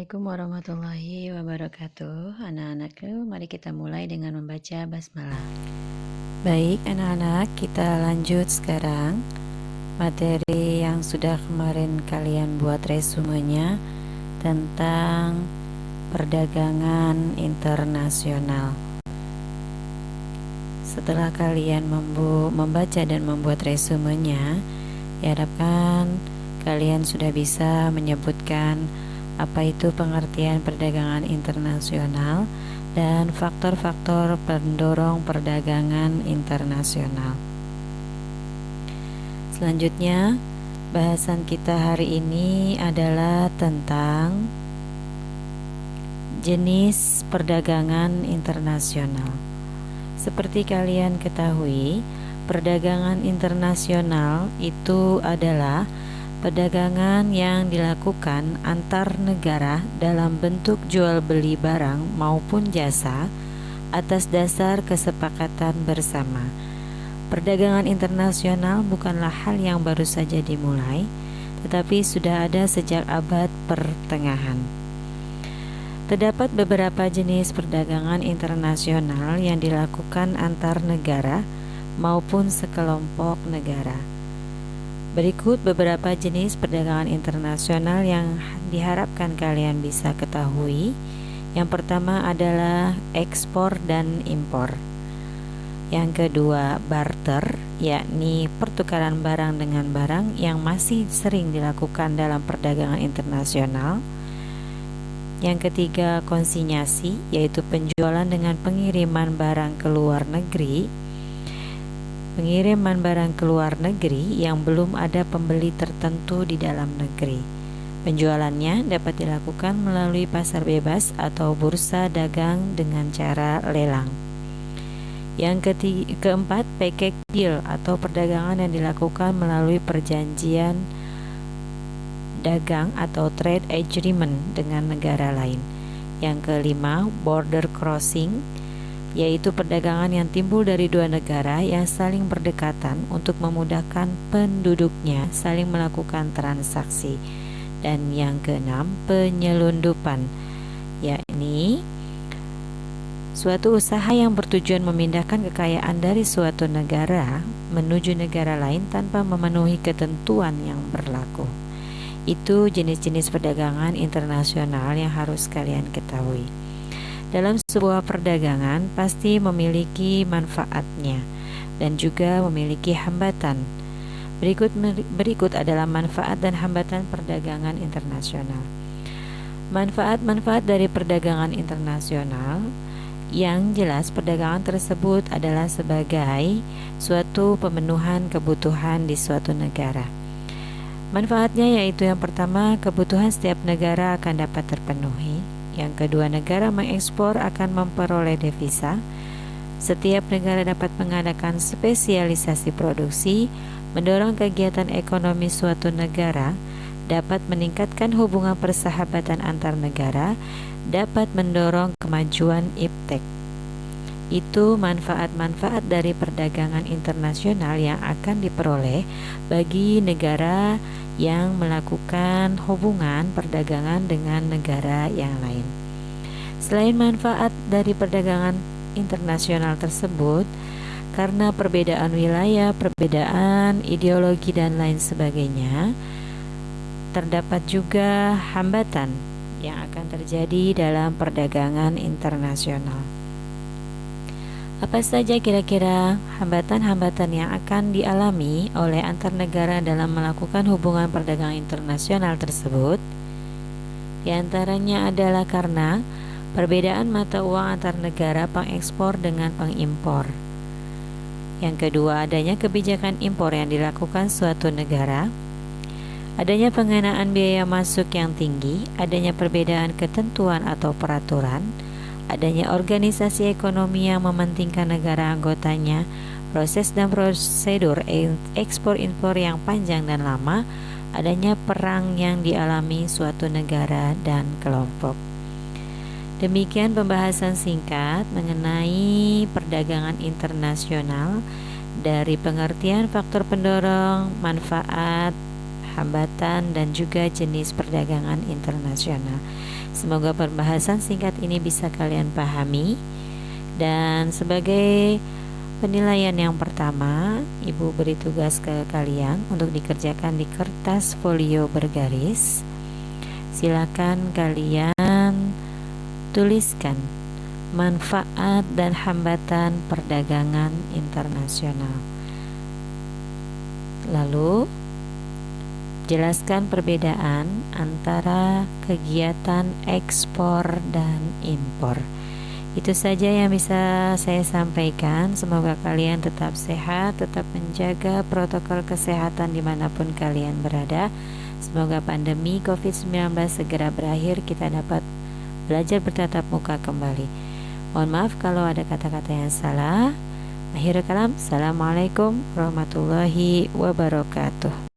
Assalamualaikum warahmatullahi wabarakatuh. Anak-anakku, mari kita mulai dengan membaca basmalah. Baik anak-anak, kita lanjut sekarang materi yang sudah kemarin kalian buat resumenya tentang perdagangan internasional. Setelah kalian membaca dan membuat resumenya, diharapkan kalian sudah bisa menyebutkan apa itu pengertian perdagangan internasional dan faktor-faktor pendorong perdagangan internasional. Selanjutnya, bahasan kita hari ini adalah tentang jenis perdagangan internasional. Seperti kalian ketahui, perdagangan internasional itu adalah perdagangan yang dilakukan antar negara dalam bentuk jual beli barang maupun jasa atas dasar kesepakatan bersama. Perdagangan internasional bukanlah hal yang baru saja dimulai, tetapi sudah ada sejak abad pertengahan. Terdapat beberapa jenis perdagangan internasional yang dilakukan antar negara maupun sekelompok negara. Berikut beberapa jenis perdagangan internasional yang diharapkan kalian bisa ketahui. Yang pertama adalah ekspor dan impor. Yang kedua, barter, yakni pertukaran barang dengan barang yang masih sering dilakukan dalam perdagangan internasional. Yang ketiga, konsinyasi, yaitu penjualan dengan pengiriman barang ke luar negeri. Pengiriman barang ke luar negeri yang belum ada pembeli tertentu di dalam negeri. Penjualannya dapat dilakukan melalui pasar bebas atau bursa dagang dengan cara lelang. Yang keempat, package deal atau perdagangan yang dilakukan melalui perjanjian dagang atau trade agreement dengan negara lain. Yang kelima, border crossing, yaitu perdagangan yang timbul dari dua negara yang saling berdekatan untuk memudahkan penduduknya saling melakukan transaksi. Dan yang keenam, penyelundupan, yakni suatu usaha yang bertujuan memindahkan kekayaan dari suatu negara menuju negara lain tanpa memenuhi ketentuan yang berlaku. Itu jenis-jenis perdagangan internasional yang harus kalian ketahui. Dalam sebuah perdagangan pasti memiliki manfaatnya dan juga memiliki hambatan. Berikut adalah manfaat dan hambatan perdagangan internasional. Manfaat-manfaat dari perdagangan internasional yang jelas, perdagangan tersebut adalah sebagai suatu pemenuhan kebutuhan di suatu negara. Manfaatnya yaitu yang pertama, kebutuhan setiap negara akan dapat terpenuhi. Yang kedua, negara mengekspor akan memperoleh devisa. Setiap negara dapat mengadakan spesialisasi produksi, mendorong kegiatan ekonomi suatu negara, dapat meningkatkan hubungan persahabatan antar negara, dapat mendorong kemajuan iptek. Itu manfaat-manfaat dari perdagangan internasional yang akan diperoleh bagi negara yang melakukan hubungan perdagangan dengan negara yang lain. Selain manfaat dari perdagangan internasional tersebut, karena perbedaan wilayah, perbedaan ideologi dan lain sebagainya, terdapat juga hambatan yang akan terjadi dalam perdagangan internasional. Apa saja kira-kira hambatan-hambatan yang akan dialami oleh antar negara dalam melakukan hubungan perdagangan internasional tersebut? Di antaranya adalah karena perbedaan mata uang antar negara pengekspor dengan pengimpor. Yang kedua, adanya kebijakan impor yang dilakukan suatu negara. Adanya pengenaan biaya masuk yang tinggi, adanya perbedaan ketentuan atau peraturan, adanya organisasi ekonomi yang mementingkan negara anggotanya, proses dan prosedur ekspor-impor yang panjang dan lama, adanya perang yang dialami suatu negara dan kelompok. Demikian pembahasan singkat mengenai perdagangan internasional dari pengertian faktor pendorong, manfaat, hambatan, dan juga jenis perdagangan internasional. Semoga pembahasan singkat ini bisa kalian pahami. Dan sebagai penilaian yang pertama, Ibu beri tugas ke kalian untuk dikerjakan di kertas folio bergaris. Silakan kalian tuliskan manfaat dan hambatan perdagangan internasional. Lalu, jelaskan perbedaan antara kegiatan ekspor dan impor. Itu saja yang bisa saya sampaikan. Semoga kalian tetap sehat, tetap menjaga protokol kesehatan dimanapun kalian berada. Semoga pandemi COVID-19 segera berakhir, kita dapat belajar bertatap muka kembali. Mohon maaf kalau ada kata-kata yang salah. Akhirul kalam, assalamualaikum warahmatullahi wabarakatuh.